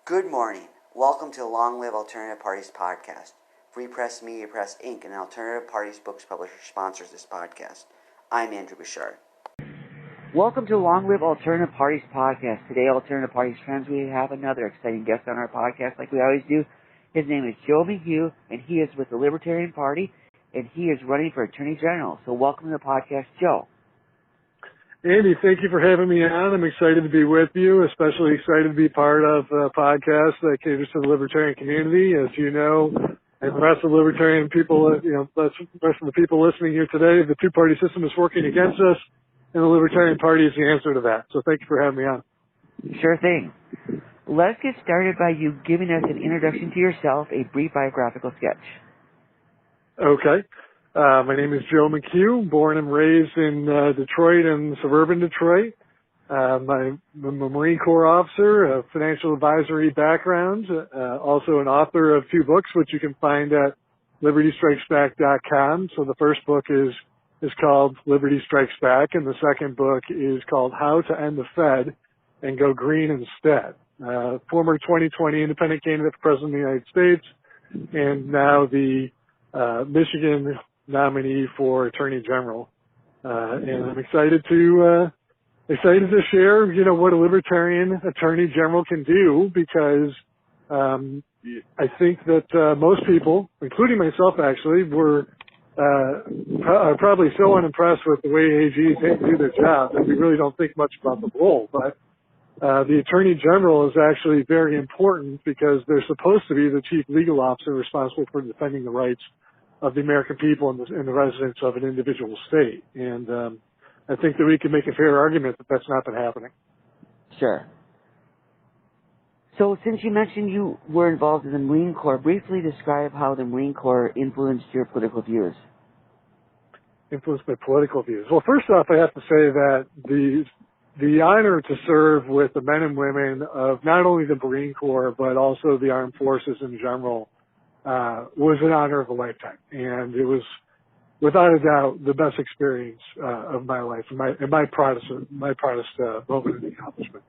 Good morning. Welcome to the Long Live Alternative Parties podcast. Free Press Media Press Inc., an alternative parties books publisher, sponsors this podcast. I'm Andrew Bouchard. Welcome to Long Live Alternative Parties podcast. Today, Alternative Parties fans, we have another exciting guest on our podcast like we always do. His name is Joe McHugh, and he is with the Libertarian Party, and he is running for Attorney General. So welcome to the podcast, Joe. Andy, thank you for having me on. I'm excited to be with you, especially excited to be part of a podcast that caters to the libertarian community. As you know, and the rest of the libertarian people, the rest of the people listening here today, the two-party system is working against us, and the Libertarian Party is the answer to that. So thank you for having me on. Sure thing. Let's get started by you giving us an introduction to yourself, a brief biographical sketch. Okay. My name is Joe McHugh, born and raised in Detroit and suburban Detroit. I'm a Marine Corps officer, a financial advisory background, also an author of two books, which you can find at libertystrikesback.com. So the first book is called Liberty Strikes Back, and the second book is called How to End the Fed and Go Green Instead. Former 2020 independent candidate for President of the United States, and now the Michigan nominee for Attorney General. And I'm excited to share, what a Libertarian Attorney General can do, because I think that most people, including myself actually, are probably so unimpressed with the way AGs do their job that we really don't think much about the role. But the Attorney General is actually very important because they're supposed to be the chief legal officer responsible for defending the rights of the American people and the residents of an individual state. And I think that we can make a fair argument that that's not been happening. Sure. So since you mentioned you were involved in the Marine Corps, briefly describe how the Marine Corps influenced your political views. Influenced my political views. Well, first off, I have to say that the honor to serve with the men and women of not only the Marine Corps, but also the armed forces in general, was an honor of a lifetime. And it was, without a doubt, the best experience of my life and my proudest moment of accomplishment.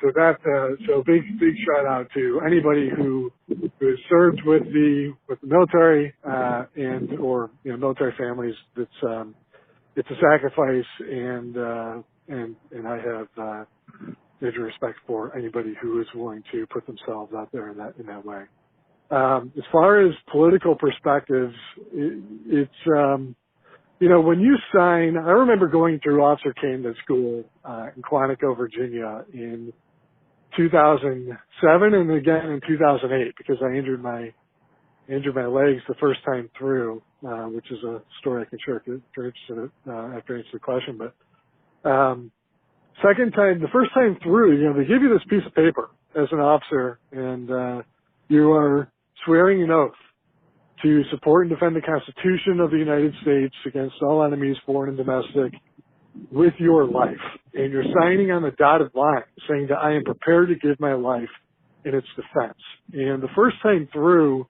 So big shout out to anybody who has served with the military or military families. It's a sacrifice, and I have major respect for anybody who is willing to put themselves out there in that way. As far as political perspectives, it's when you sign. I remember going through officer candidate school in Quantico, Virginia, in 2007 and again in 2008 because I injured my legs the first time through, which is a story I can share if you're interested in it, after I answer the question. But the first time through, they give you this piece of paper as an officer, and you are swearing an oath to support and defend the Constitution of the United States against all enemies, foreign and domestic, with your life. And you're signing on the dotted line saying that I am prepared to give my life in its defense. And the first time through,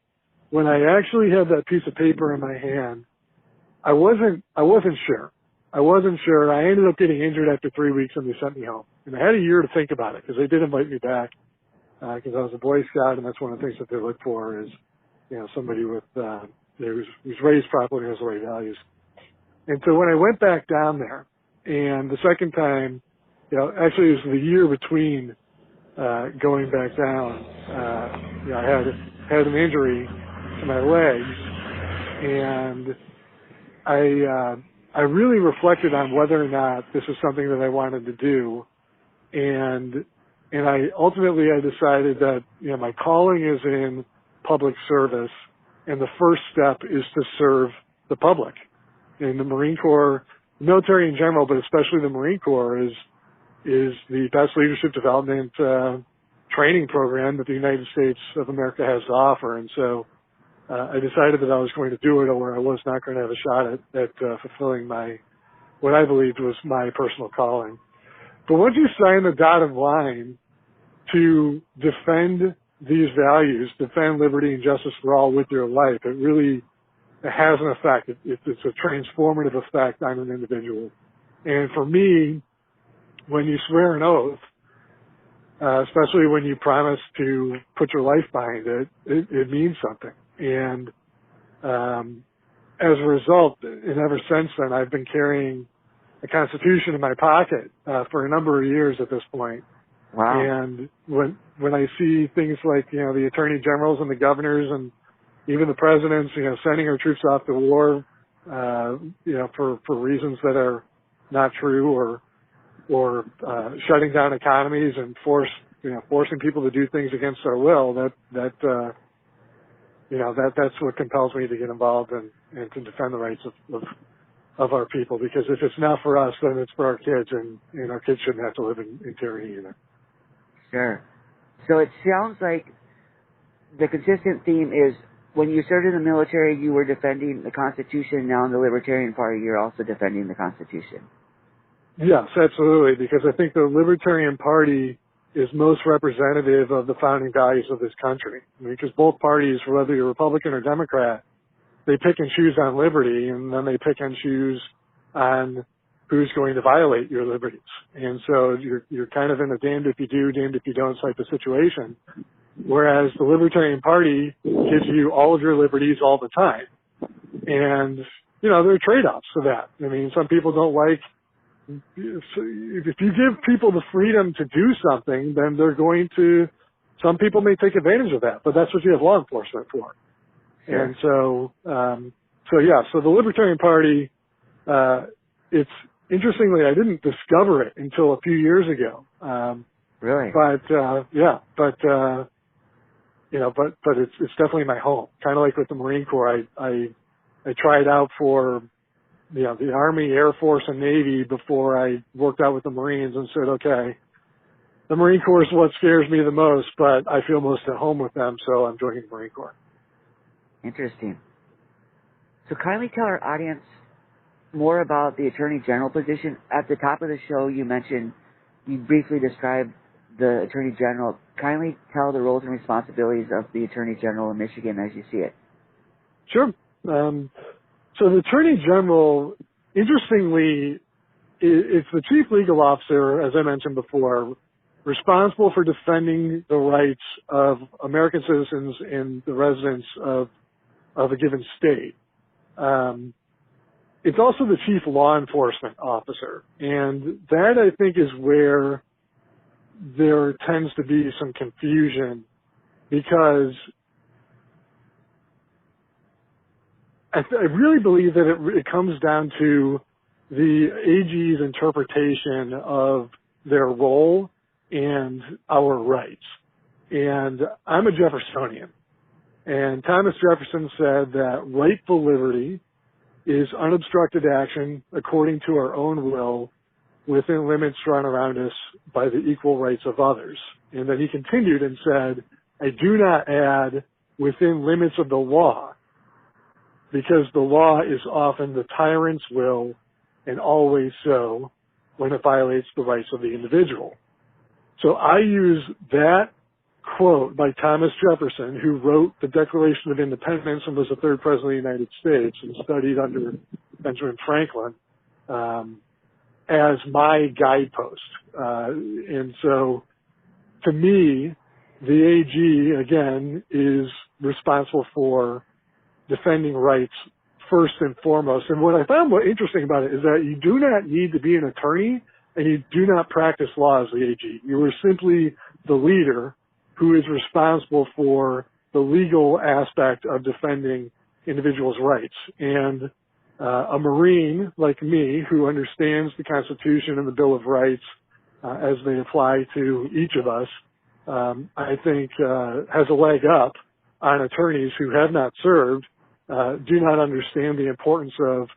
when I actually had that piece of paper in my hand, I wasn't sure. I ended up getting injured after 3 weeks and they sent me home. And I had a year to think about it because they did invite me back because I was a Boy Scout, and that's one of the things that they look for is, somebody with who's raised properly and has the right values. And so when I went back down there, and the second time, actually it was the year between going back down, I had an injury to my legs, and I really reflected on whether or not this was something that I wanted to do, and I ultimately decided that my calling is in public service, and the first step is to serve the public. In the Marine Corps, the military in general, but especially the Marine Corps, is the best leadership development training program that the United States of America has to offer. And so I decided that I was going to do it, or I was not going to have a shot at fulfilling what I believed was my personal calling. But once you sign the dotted line to defend these values, defend liberty and justice for all with your life, it really has an effect. It's a transformative effect on an individual. And for me, when you swear an oath, especially when you promise to put your life behind it. It means something. And as a result, and ever since then, I've been carrying a Constitution in my pocket for a number of years at this point. Wow. And when I see things like, you know, the attorney generals and the governors and even the presidents, you know, sending our troops off to war, you know, for reasons that are not true, or shutting down economies and forcing people to do things against our will, that's what compels me to get involved and to defend the rights of our people. Because if it's not for us, then it's for our kids, and our kids shouldn't have to live in tyranny either. Sure. So it sounds like the consistent theme is when you served in the military, you were defending the Constitution. Now in the Libertarian Party, you're also defending the Constitution. Yes, absolutely, because I think the Libertarian Party is most representative of the founding values of this country. I mean, because both parties, whether you're Republican or Democrat, they pick and choose on liberty, and then they pick and choose on who's going to violate your liberties. And so you're kind of in a damned if you do, damned if you don't type of situation. Whereas the Libertarian Party gives you all of your liberties all the time. And, there are trade-offs to that. I mean, some people don't like, if you give people the freedom to do something, then some people may take advantage of that, but that's what you have law enforcement for. Sure. And so the Libertarian Party, it's interestingly, I didn't discover it until a few years ago. Really? But it's definitely my home. Kind of like with the Marine Corps, I tried out for, the Army, Air Force, and Navy before I worked out with the Marines and said, okay, the Marine Corps is what scares me the most, but I feel most at home with them, so I'm joining the Marine Corps. Interesting. So kindly tell our audience more about the Attorney General position. At the top of the show, you briefly described the Attorney General. Kindly tell the roles and responsibilities of the Attorney General in Michigan as you see it. Sure. So the Attorney General, interestingly, it's the Chief Legal Officer, as I mentioned before, responsible for defending the rights of American citizens and the residents of a given state. It's also the Chief Law Enforcement Officer, and that, I think, is where there tends to be some confusion, because I really believe that it comes down to the AG's interpretation of their role and our rights. And I'm a Jeffersonian. And Thomas Jefferson said that rightful liberty is unobstructed action according to our own will within limits drawn around us by the equal rights of others. And then he continued and said, I do not add within limits of the law, because the law is often the tyrant's will, and always so when it violates the rights of the individual. So I use that quote by Thomas Jefferson, who wrote the Declaration of Independence and was the third president of the United States and studied under Benjamin Franklin, as my guidepost. And so to me, the AG, again, is responsible for defending rights first and foremost. And what I found interesting about it is that you do not need to be an attorney, and you do not practice law as the AG. You are simply the leader who is responsible for the legal aspect of defending individuals' rights. And a Marine like me, who understands the Constitution and the Bill of Rights as they apply to each of us, I think has a leg up on attorneys who have not served, do not understand the importance of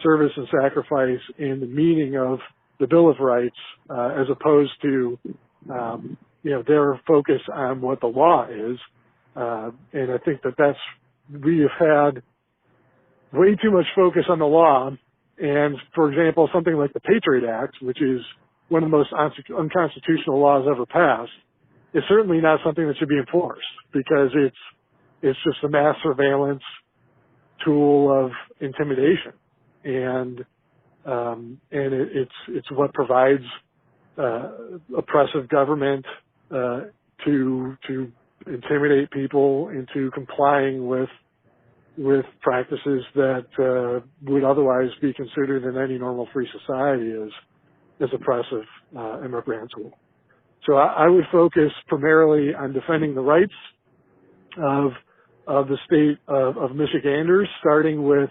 service and sacrifice and the meaning of the Bill of Rights, as opposed to, their focus on what the law is. And I think we have had way too much focus on the law. And for example, something like the Patriot Act, which is one of the most unconstitutional laws ever passed, is certainly not something that should be enforced, because it's just a mass surveillance tool of intimidation, and it's what provides oppressive government to intimidate people into complying with practices that would otherwise be considered in any normal free society as oppressive and reprehensible. So I would focus primarily on defending the rights of the state of Michiganders, starting with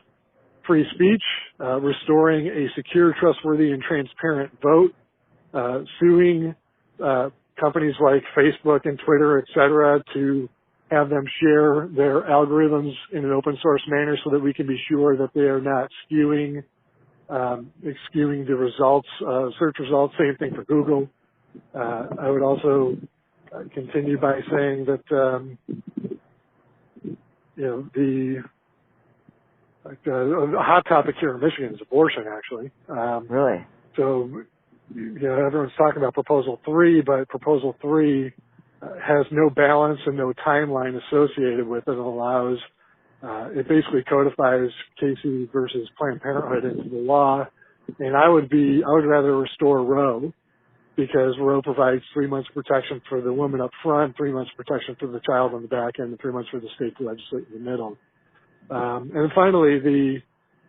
free speech, restoring a secure, trustworthy, and transparent vote, suing companies like Facebook and Twitter, et cetera, to have them share their algorithms in an open source manner so that we can be sure that they are not skewing the results, search results. Same thing for Google. I would also continue by saying that the hot topic here in Michigan is abortion, actually. Really? So, everyone's talking about Proposal 3, but Proposal 3 has no balance and no timeline associated with it. It allows, it basically codifies Casey versus Planned Parenthood into the law. And I would rather restore Roe, because Roe provides 3 months protection for the woman up front, 3 months protection for the child on the back end, and 3 months for the state to legislate in the middle. And finally,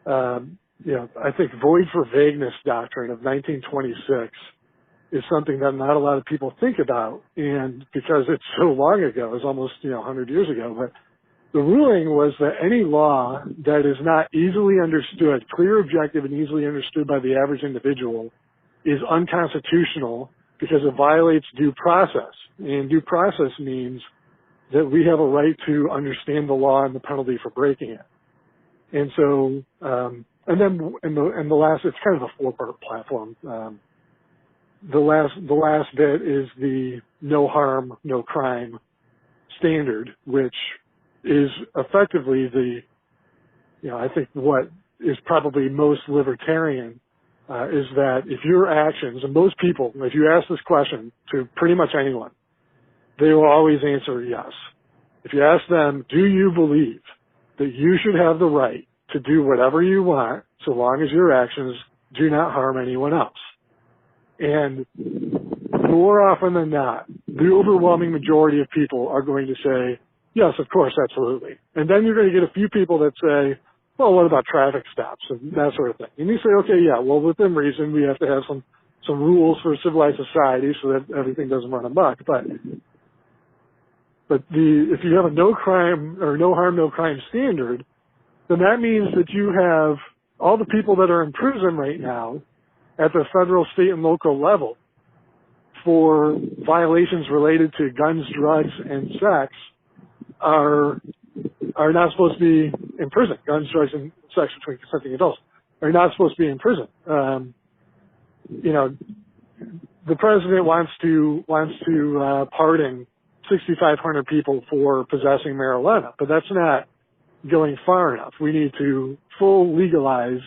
I think void for vagueness doctrine of 1926 is something that not a lot of people think about, and because it's so long ago, it's almost 100 years ago. But the ruling was that any law that is not easily understood, clear, objective, and easily understood by the average individual is unconstitutional because it violates due process. And due process means that we have a right to understand the law and the penalty for breaking it. And so, and the last, it's kind of a four-part platform. The last bit is the no harm, no crime standard, which is effectively I think what is probably most libertarian is that if your actions, and most people, if you ask this question to pretty much anyone, they will always answer yes. If you ask them, do you believe that you should have the right to do whatever you want so long as your actions do not harm anyone else? And more often than not, the overwhelming majority of people are going to say, yes, of course, absolutely. And then you're going to get a few people that say, well, what about traffic stops and that sort of thing? And you say, okay, yeah, well, within reason, we have to have some rules for civilized society so that everything doesn't run amok. But if you have a no crime or no harm, no crime standard, then that means that you have all the people that are in prison right now at the federal, state, and local level for violations related to guns, drugs, and sex are not supposed to be in prison. Guns, drugs, and sex between consenting adults are not supposed to be in prison. The president wants to pardon 6,500 people for possessing marijuana, but that's not going far enough. We need to full legalize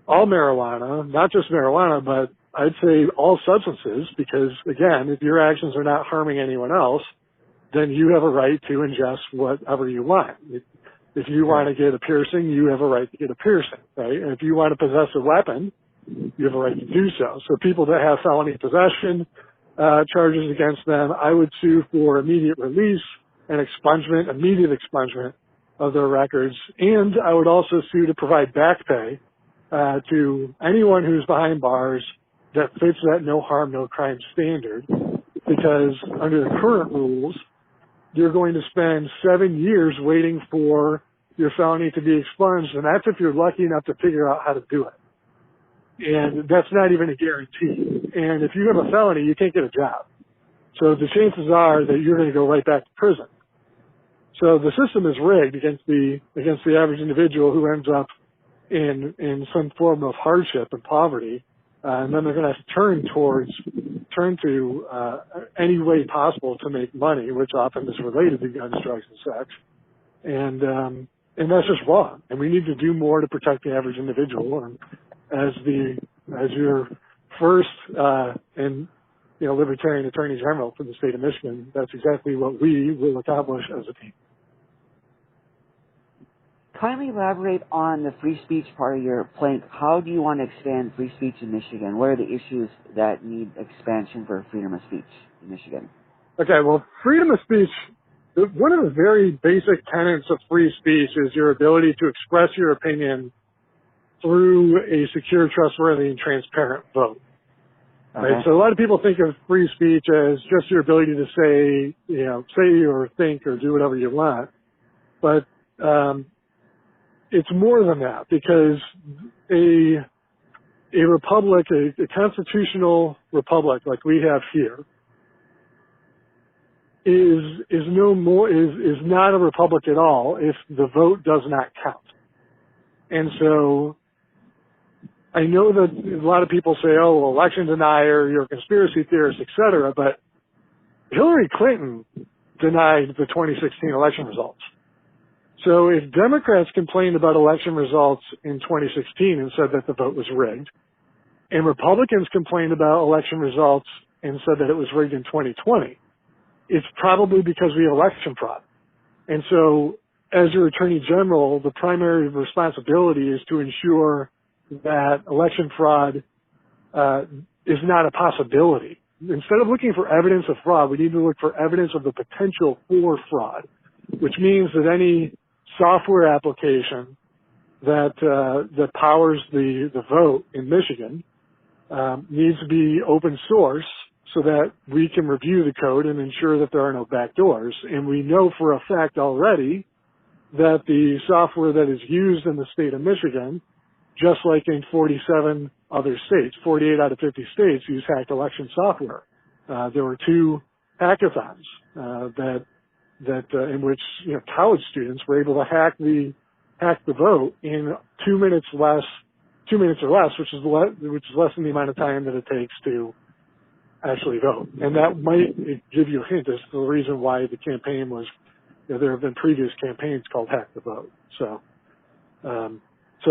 all marijuana, not just marijuana, but I'd say all substances, because again, if your actions are not harming anyone else, then you have a right to ingest whatever you want. If you want to get a piercing, you have a right to get a piercing, right? And if you want to possess a weapon, you have a right to do so. So people that have felony possession charges against them, I would sue for immediate release and immediate expungement of their records. And I would also sue to provide back pay to anyone who's behind bars that fits that no harm, no crime standard, because under the current rules, you're going to spend 7 years waiting for your felony to be expunged, and that's if you're lucky enough to figure out how to do it. And that's not even a guarantee. And if you have a felony, you can't get a job. So the chances are that you're going to go right back to prison. So the system is rigged against the average individual who ends up in some form of hardship and poverty, and then they're going to have to turn to any way possible to make money, which often is related to guns, drugs, and sex, and that's just wrong. And we need to do more to protect the average individual. And as your first and Libertarian Attorney General for the state of Michigan, that's exactly what we will accomplish as a team. Kindly elaborate on the free speech part of your plank. How do you want to expand free speech in Michigan? What are the issues that need expansion for freedom of speech in Michigan? Okay, well, freedom of speech, one of the very basic tenets of free speech is your ability to express your opinion through a secure, trustworthy, and transparent vote. Right? So a lot of people think of free speech as just your ability to say or think or do whatever you want. But it's more than that, because a republic, a constitutional republic like we have here, is not a republic at all if the vote does not count. And so I know that a lot of people say, oh, well, election denier, you're a conspiracy theorist, etc. But Hillary Clinton denied the 2016 election results. So if Democrats complained about election results in 2016 and said that the vote was rigged, and Republicans complained about election results and said that it was rigged in 2020, it's probably because we have election fraud. And so as your Attorney General, the primary responsibility is to ensure that election fraud is not a possibility. Instead of looking for evidence of fraud, we need to look for evidence of the potential for fraud, which means that any software application that powers the vote in Michigan needs to be open source so that we can review the code and ensure that there are no backdoors. And we know for a fact already that the software that is used in the state of Michigan, just like in 47 other states, 48 out of 50 states use hacked election software. There were 2 hackathons in which college students were able to hack the vote in 2 minutes or less, which is less than the amount of time that it takes to actually vote. And that might give you a hint as to the reason why the campaign was. There have been previous campaigns called Hack the Vote. So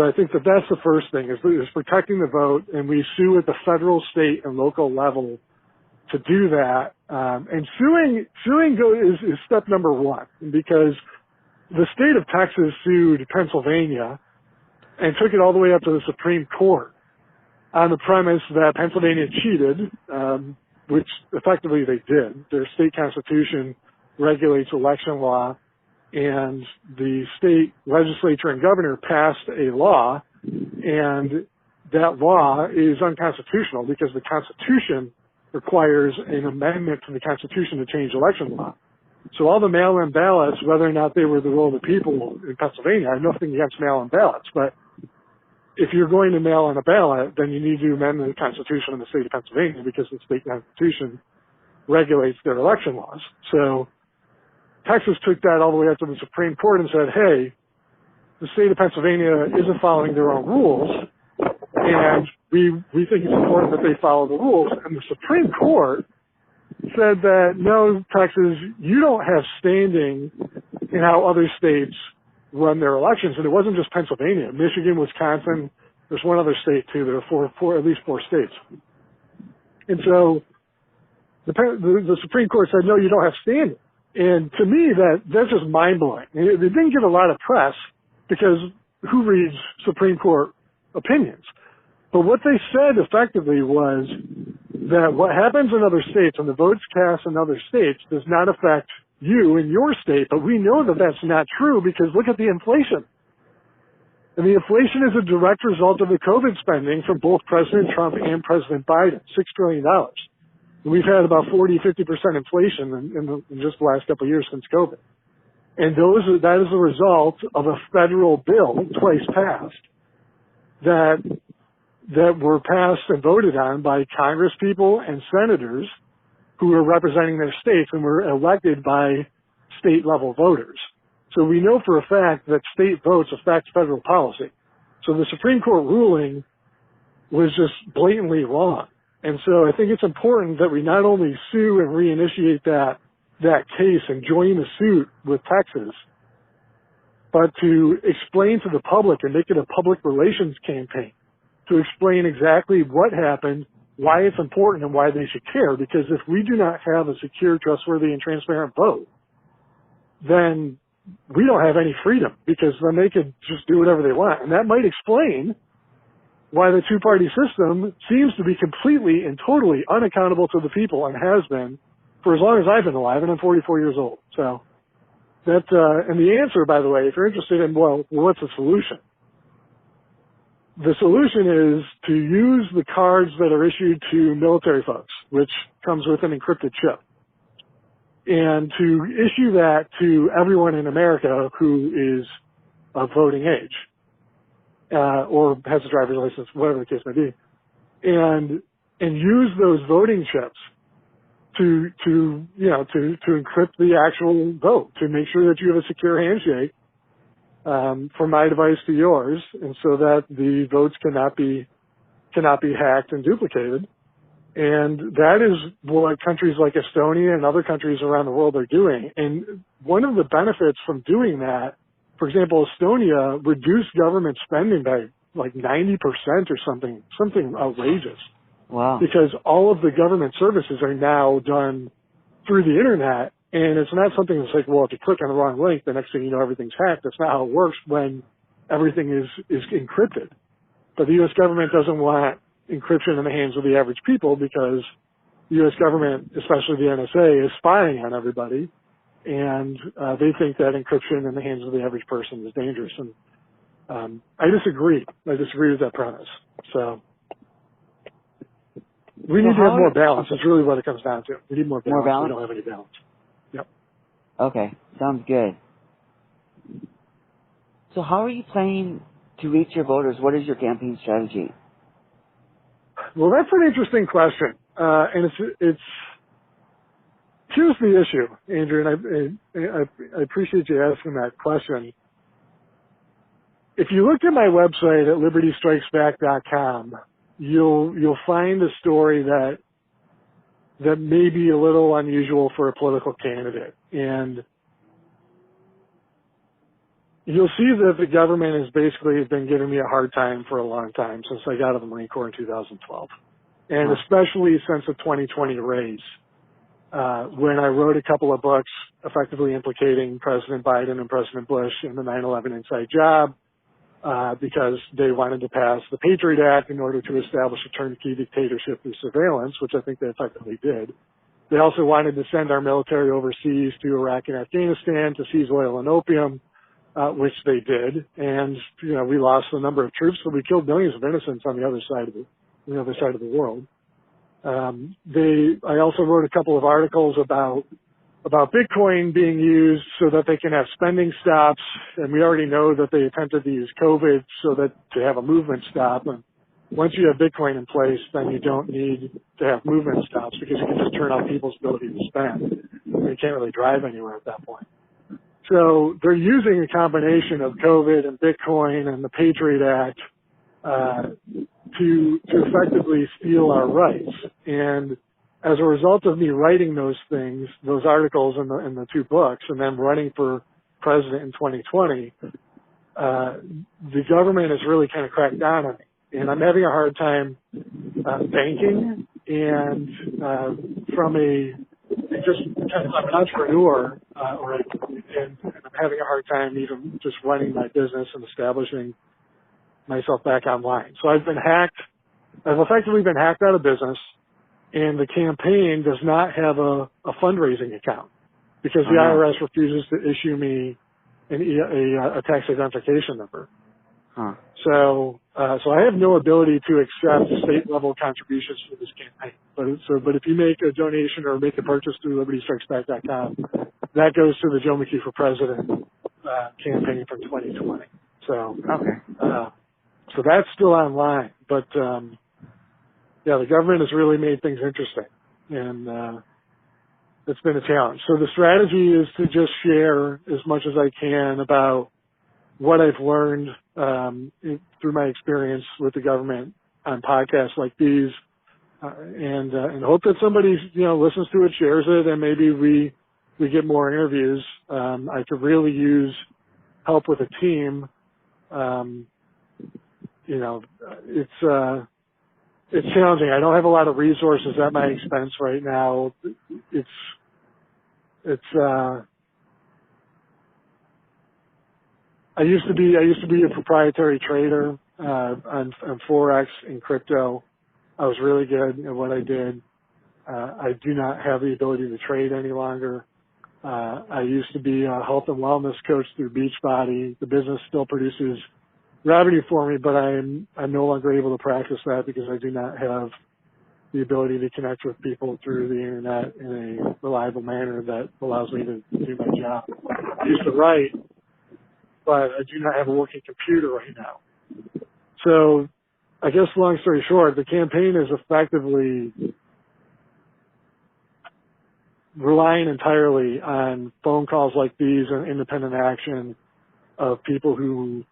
I think that that's the first thing is protecting the vote, and we sue at the federal, state, and local level to do that. And suing is step number 1, because the state of Texas sued Pennsylvania and took it all the way up to the Supreme Court on the premise that Pennsylvania cheated, which effectively they did. Their state constitution regulates election law, and the state legislature and governor passed a law, and that law is unconstitutional because the Constitution requires an amendment to the Constitution to change election law. So all the mail-in ballots, whether or not they were the will of the people in Pennsylvania, I have nothing against mail-in ballots, but if you're going to mail in a ballot, then you need to amend the Constitution in the state of Pennsylvania because the state Constitution regulates their election laws. So Texas took that all the way up to the Supreme Court and said, hey, the state of Pennsylvania isn't following their own rules, and we think it's important that they follow the rules. And the Supreme Court said that, no, Texas, you don't have standing in how other states run their elections. And it wasn't just Pennsylvania. Michigan, Wisconsin, there's one other state, too. There are at least four states. And so the Supreme Court said, no, you don't have standing. And to me, that's just mind-blowing. It didn't get a lot of press because who reads Supreme Court opinions? But what they said effectively was that what happens in other states and the votes cast in other states does not affect you in your state. But we know that that's not true because look at the inflation. And the inflation is a direct result of the COVID spending from both President Trump and President Biden, $6 trillion. We've had about 40, 50% inflation in just the last couple of years since COVID. And that is a result of a federal bill twice passed that were passed and voted on by Congress people and senators who were representing their states and were elected by state level voters. So we know for a fact that state votes affect federal policy. So the Supreme Court ruling was just blatantly wrong. And so I think it's important that we not only sue and reinitiate that case and join the suit with Texas, but to explain to the public and make it a public relations campaign to explain exactly what happened, why it's important, and why they should care. Because if we do not have a secure, trustworthy, and transparent vote, then we don't have any freedom because then they could just do whatever they want. And that might explain why the two-party system seems to be completely and totally unaccountable to the people and has been for as long as I've been alive, and I'm 44 years old. So that, and the answer, by the way, if you're interested in, well, what's the solution? The solution is to use the cards that are issued to military folks, which comes with an encrypted chip, and to issue that to everyone in America who is of voting age, or has a driver's license, whatever the case may be, and use those voting chips to encrypt the actual vote, to make sure that you have a secure handshake from my device to yours, and so that the votes cannot be hacked and duplicated. And that is what countries like Estonia and other countries around the world are doing. And one of the benefits from doing that, for example, Estonia reduced government spending by like 90% or something outrageous. Wow. Because all of the government services are now done through the internet, and it's not something that's like, well, if you click on the wrong link, the next thing you know, everything's hacked. That's not how it works when everything is encrypted. But the U.S. government doesn't want encryption in the hands of the average people because the U.S. government, especially the NSA, is spying on everybody, and they think that encryption in the hands of the average person is dangerous. And I disagree. I disagree with that premise. So we need to have more balance. That's really what it comes down to. We need more balance. More balance? We don't have any balance. Yep. Okay, sounds good. So how are you planning to reach your voters? What is your campaign strategy? Well, that's an interesting question. And it's here's the issue, Andrew, and I appreciate you asking that question. If you looked at my website at libertystrikesback.com, you'll find a story that may be a little unusual for a political candidate. And you'll see that the government has basically been giving me a hard time for a long time since I got out of the Marine Corps in 2012. And especially since the 2020 race, when I wrote a couple of books effectively implicating President Biden and President Bush in the 9/11 inside job, because they wanted to pass the Patriot Act in order to establish a turnkey dictatorship through surveillance, which I think they effectively did. They also wanted to send our military overseas to Iraq and Afghanistan to seize oil and opium, which they did. And, we lost a number of troops, but we killed millions of innocents on the other side of the world. I also wrote a couple of articles about Bitcoin being used so that they can have spending stops, and we already know that they attempted to use COVID so that to have a movement stop. And once you have Bitcoin in place, then you don't need to have movement stops because you can just turn off people's ability to spend. You can't really drive anywhere at that point. So they're using a combination of COVID and Bitcoin and the Patriot Act to effectively steal our rights. And as a result of me writing those things, those articles in the two books, and then running for president in 2020, the government has really kind of cracked down on me. And I'm having a hard time banking, and from just kind of I'm an entrepreneur, and I'm having a hard time even just running my business and establishing myself back online. So I've effectively been hacked out of business. And the campaign does not have a fundraising account because the IRS refuses to issue me a tax identification number. Huh. So I have no ability to accept state level contributions for this campaign. But if you make a donation or make a purchase through libertystrikesback.com, that goes to the Joe McHugh for President campaign from 2020. So so that's still online, but yeah, the government has really made things interesting, and it's been a challenge. So the strategy is to just share as much as I can about what I've learned through my experience with the government on podcasts like these, and hope that somebody listens to it, shares it, and maybe we get more interviews. I could really use help with a team. It's challenging. I don't have a lot of resources at my expense right now. I used to be a proprietary trader on Forex and crypto. I was really good at what I did. I do not have the ability to trade any longer. I used to be a health and wellness coach through Beachbody. The business still produces revenue for me, but I'm no longer able to practice that because I do not have the ability to connect with people through the internet in a reliable manner that allows me to do my job. I used to write, but I do not have a working computer right now. So I guess long story short, the campaign is effectively relying entirely on phone calls like these and independent action of people who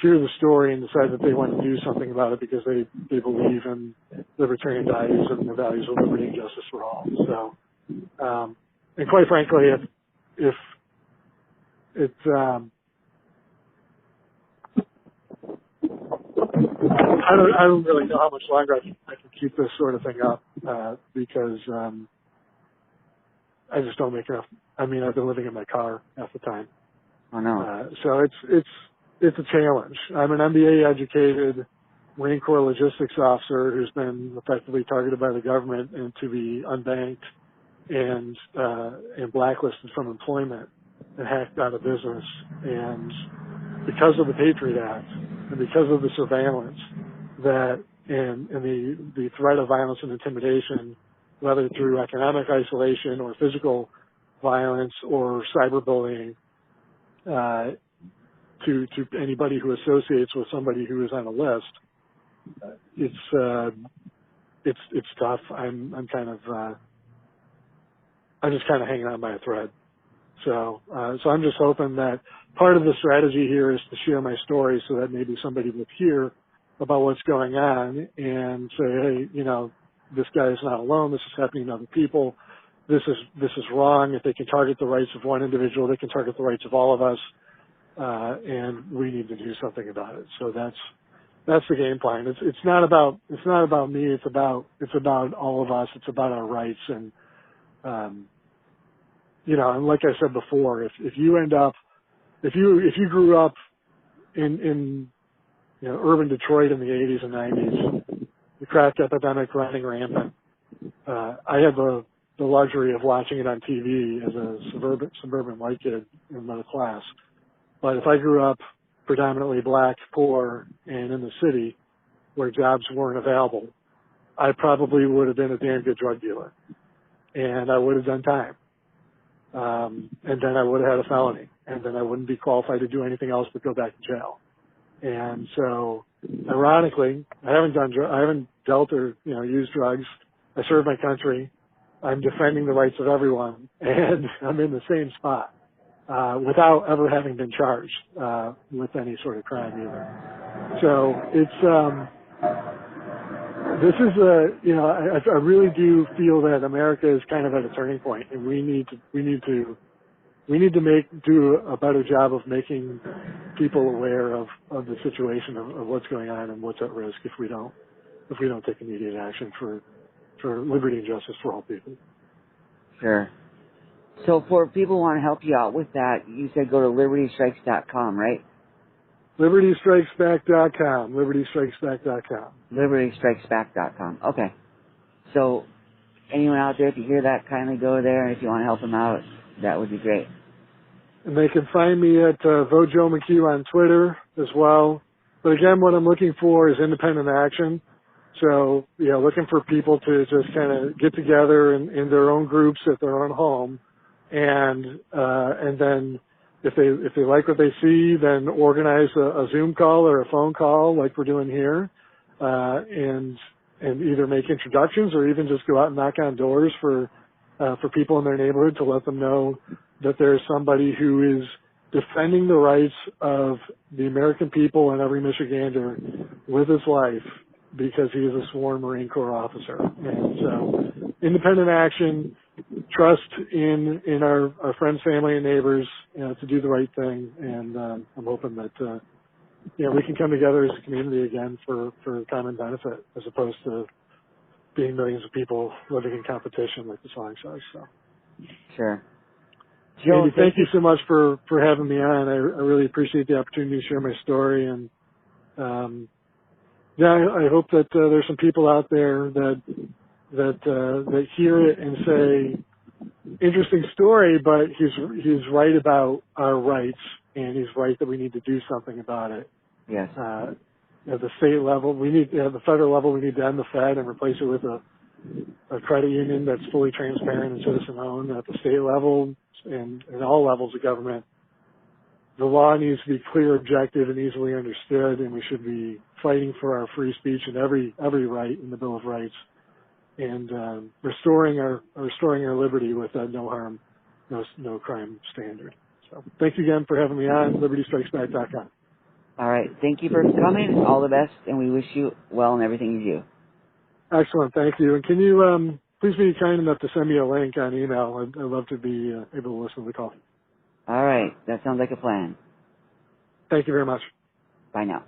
hear the story and decide that they want to do something about it because they believe in libertarian values and the values of liberty and justice for all. So, and quite frankly, if it's, I don't really know how much longer I can keep this sort of thing up, because, I just don't make enough. I mean, I've been living in my car half the time. I know. So it's a challenge. I'm an MBA educated Marine Corps logistics officer who's been effectively targeted by the government and to be unbanked and blacklisted from employment and hacked out of business. And because of the Patriot Act and because of the surveillance that and the threat of violence and intimidation, whether through economic isolation or physical violence or cyberbullying, to anybody who associates with somebody who is on a list, it's tough. I'm just kind of hanging on by a thread. So I'm just hoping that part of the strategy here is to share my story so that maybe somebody will hear about what's going on and say, hey, this guy is not alone. This is happening to other people. This is wrong. If they can target the rights of one individual, they can target the rights of all of us. And we need to do something about it. So that's the game plan. It's not about me. It's about all of us. It's about our rights. And, and like I said before, if you grew up in urban Detroit in the 80s and 90s, the crack epidemic running rampant, I had the luxury of watching it on TV as a suburban white kid in middle class. But if I grew up predominantly black, poor, and in the city where jobs weren't available, I probably would have been a damn good drug dealer. And I would have done time. And then I would have had a felony. And then I wouldn't be qualified to do anything else but go back to jail. And so, ironically, I haven't dealt or, used drugs. I serve my country. I'm defending the rights of everyone. And I'm in the same spot. Without ever having been charged with any sort of crime either. So it's this is I really do feel that America is kind of at a turning point, and we need to do a better job of making people aware of the situation of what's going on and what's at risk if we don't take immediate action for liberty and justice for all people. Sure. So for people who want to help you out with that, you said go to libertystrikes.com, right? libertystrikesback.com. libertystrikesback.com. libertystrikesback.com. Okay. So anyone out there, if you hear that, kindly go there. And if you want to help them out, that would be great. And they can find me at Vote Joe McHugh on Twitter as well. But again, what I'm looking for is independent action. So, looking for people to just kind of get together in their own groups at their own home. And then if they like what they see, then organize a Zoom call or a phone call like we're doing here, and either make introductions or even just go out and knock on doors for people in their neighborhood to let them know that there's somebody who is defending the rights of the American people and every Michigander with his life because he is a sworn Marine Corps officer. And so independent action, trust in our friends, family, and neighbors to do the right thing. And I'm hoping that we can come together as a community again for common benefit as opposed to being millions of people living in competition like the song says. So. Sure. Joe, Andy, thank you so much for having me on. I really appreciate the opportunity to share my story. And I hope that there's some people out there that that hear it and say, interesting story, but he's right about our rights, and he's right that we need to do something about it. Yes. At the state level, at the federal level, we need to end the Fed and replace it with a credit union that's fully transparent and citizen-owned. At the state level and all levels of government, the law needs to be clear, objective, and easily understood, and we should be fighting for our free speech and every right in the Bill of Rights, and restoring our liberty with that no harm, no crime standard. So thanks again for having me on. LibertyStrikesBack.com. All right. Thank you for coming. All the best, and we wish you well in everything you do. Excellent. Thank you. And can you please be kind enough to send me a link on email? I'd love to be able to listen to the call. All right. That sounds like a plan. Thank you very much. Bye now.